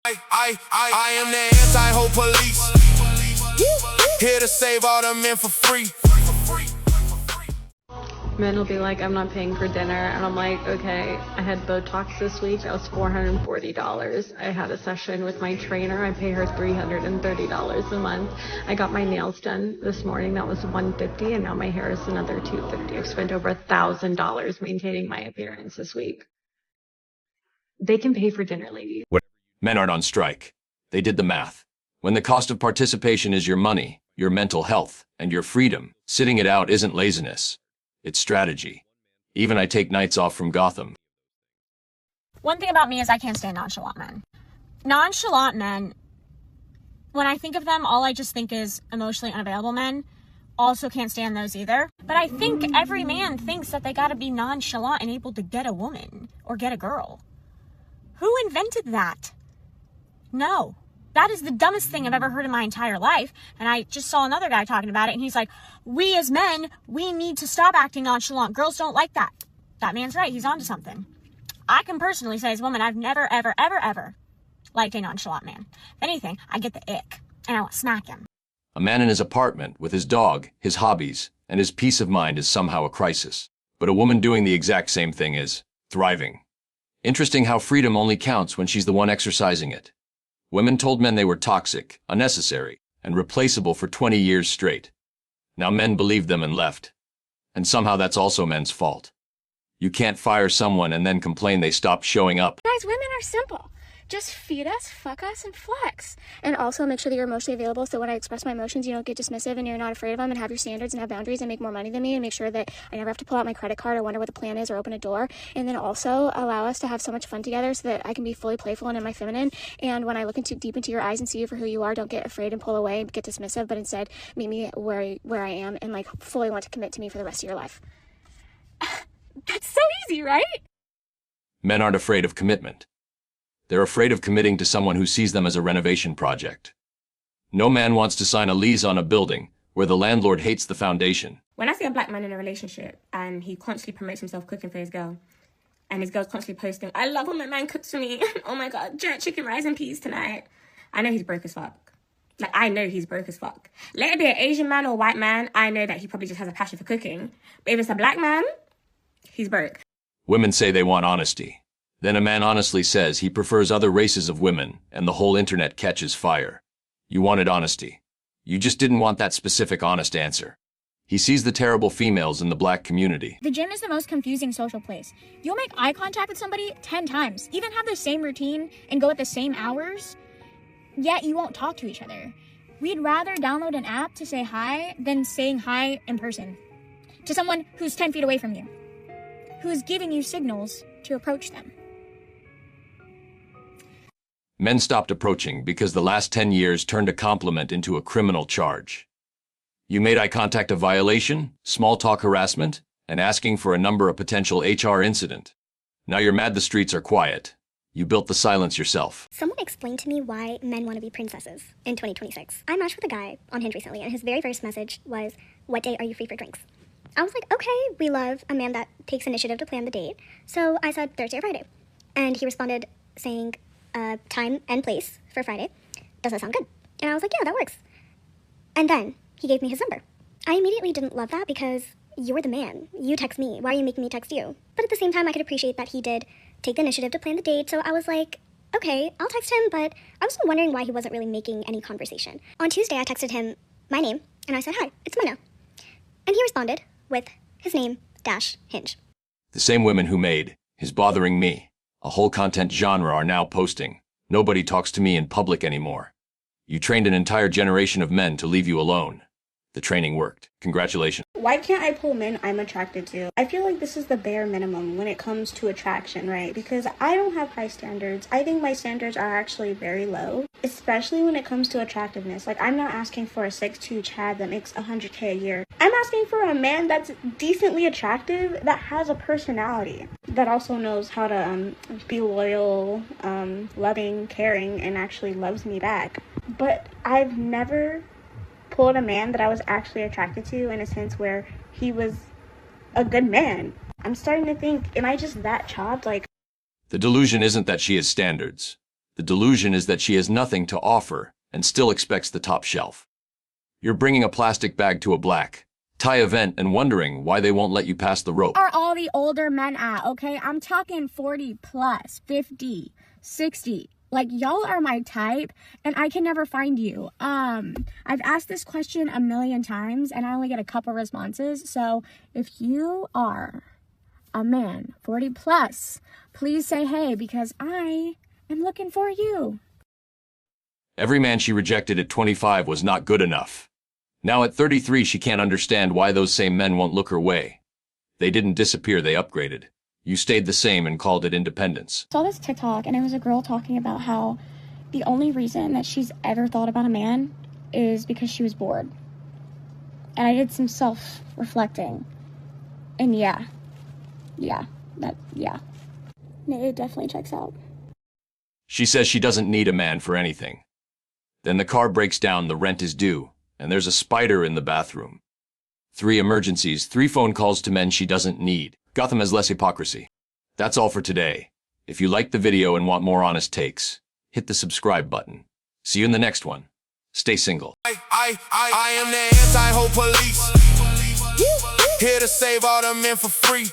I am the anti-hope police, here to save all the men for free. Men will be like, I'm not paying for dinner. And I'm like, okay, I had Botox this week. That was $440. I had a session with my trainer. I pay her $330 a month. I got my nails done this morning. That was $150. And now my hair is another $250. I've spent over $1,000 maintaining my appearance this week. They can pay for dinner, ladies. Men aren't on strike. They did the math. When the cost of participation is your money, your mental health, and your freedom, sitting it out isn't laziness. It's strategy. Even I take nights off from Gotham. One thing about me is I can't stand nonchalant men. Nonchalant men, when I think of them, all I just think is emotionally unavailable men. Also can't stand those either. But I think every man thinks that they gotta be nonchalant and able to get a woman or get a girl. Who invented that? No. That is the dumbest thing I've ever heard in my entire life. And I just saw another guy talking about it, and he's like, we as men, we need to stop acting nonchalant. Girls don't like that. That man's right. He's onto something. I can personally say as a woman, I've never, ever, ever, ever liked a nonchalant man. If anything, I get the ick, and I want to smack him. A man in his apartment with his dog, his hobbies, and his peace of mind is somehow a crisis. But a woman doing the exact same thing is thriving. Interesting how freedom only counts when she's the one exercising it. Women told men they were toxic, unnecessary, and replaceable for 20 years straight. Now men believed them and left. And somehow that's also men's fault. You can't fire someone and then complain they stopped showing up. Guys, women are simple. Just feed us, fuck us, and flex. And also make sure that you're emotionally available, so when I express my emotions, you don't get dismissive and you're not afraid of them, and have your standards and have boundaries and make more money than me, and make sure that I never have to pull out my credit card or wonder what the plan is or open a door. And then also allow us to have so much fun together so that I can be fully playful and in my feminine. And when I look deep into your eyes and see you for who you are, don't get afraid and pull away and get dismissive, but instead meet me where I am and like fully want to commit to me for the rest of your life. That's so easy, right? Men aren't afraid of commitment. They're afraid of committing to someone who sees them as a renovation project. No man wants to sign a lease on a building where the landlord hates the foundation. When I see a black man in a relationship and he constantly promotes himself cooking for his girl, and his girl's constantly posting, I love when my man cooks for me. Oh my God, jerk chicken, rice and peas tonight. I know he's broke as fuck. Like, I know he's broke as fuck. Let it be an Asian man or a white man, I know that he probably just has a passion for cooking. But if it's a black man, he's broke. Women say they want honesty. Then a man honestly says he prefers other races of women, and the whole internet catches fire. You wanted honesty. You just didn't want that specific honest answer. He sees the terrible females in the black community. The gym is the most confusing social place. You'll make eye contact with somebody 10 times, even have the same routine and go at the same hours, yet you won't talk to each other. We'd rather download an app to say hi than saying hi in person to someone who's 10 feet away from you, who's giving you signals to approach them. Men stopped approaching because the last 10 years turned a compliment into a criminal charge. You made eye contact a violation, small talk harassment, and asking for a number a potential HR incident. Now you're mad the streets are quiet. You built the silence yourself. Someone explained to me why men want to be princesses in 2026. I matched with a guy on Hinge recently, and his very first message was, what day are you free for drinks? I was like, okay, we love a man that takes initiative to plan the date. So I said Thursday or Friday. And he responded saying, time and place for Friday. Does that sound good? And I was like, yeah, that works. And then he gave me his number. I immediately didn't love that because you're the man. You text me. Why are you making me text you? But at the same time, I could appreciate that he did take the initiative to plan the date. So I was like, okay, I'll text him, but I was wondering why he wasn't really making any conversation. On Tuesday, I texted him my name, and I said, hi, it's Mona. And he responded with his name - Hinge. The same women who made "Is Bothering Me" a whole content genre are now posting, nobody talks to me in public anymore. You trained an entire generation of men to leave you alone. The training worked. Congratulations. Why can't I pull men I'm attracted to? I feel like this is the bare minimum when it comes to attraction, right? Because I don't have high standards. I think my standards are actually very low, especially when it comes to attractiveness. Like, I'm not asking for a 6'2" Chad that makes $100K a year. I'm asking for a man that's decently attractive, that has a personality, that also knows how to be loyal, loving, caring, and actually loves me back. But I've never pulled a man that I was actually attracted to in a sense where he was a good man. I'm starting to think, am I just that chopped? Like, the delusion isn't that she has standards. The delusion is that she has nothing to offer and still expects the top shelf. You're bringing a plastic bag to a black tie event and wondering why they won't let you pass the rope. Are all the older men at, okay? I'm talking 40 plus, 50, 60. Like, y'all are my type, and I can never find you. I've asked this question a million times, and I only get a couple responses. So if you are a man, 40 plus, please say hey, because I am looking for you. Every man she rejected at 25 was not good enough. Now at 33, she can't understand why those same men won't look her way. They didn't disappear, they upgraded. You stayed the same and called it independence. I saw this TikTok, and it was a girl talking about how the only reason that she's ever thought about a man is because she was bored. And I did some self-reflecting. And yeah, it definitely checks out. She says she doesn't need a man for anything. Then the car breaks down, the rent is due, and there's a spider in the bathroom. 3 emergencies, 3 phone calls to men she doesn't need. Gotham has less hypocrisy. That's all for today. If you liked the video and want more honest takes, hit the subscribe button. See you in the next one. Stay single. I am the anti-hope police. Here to save all the men for free.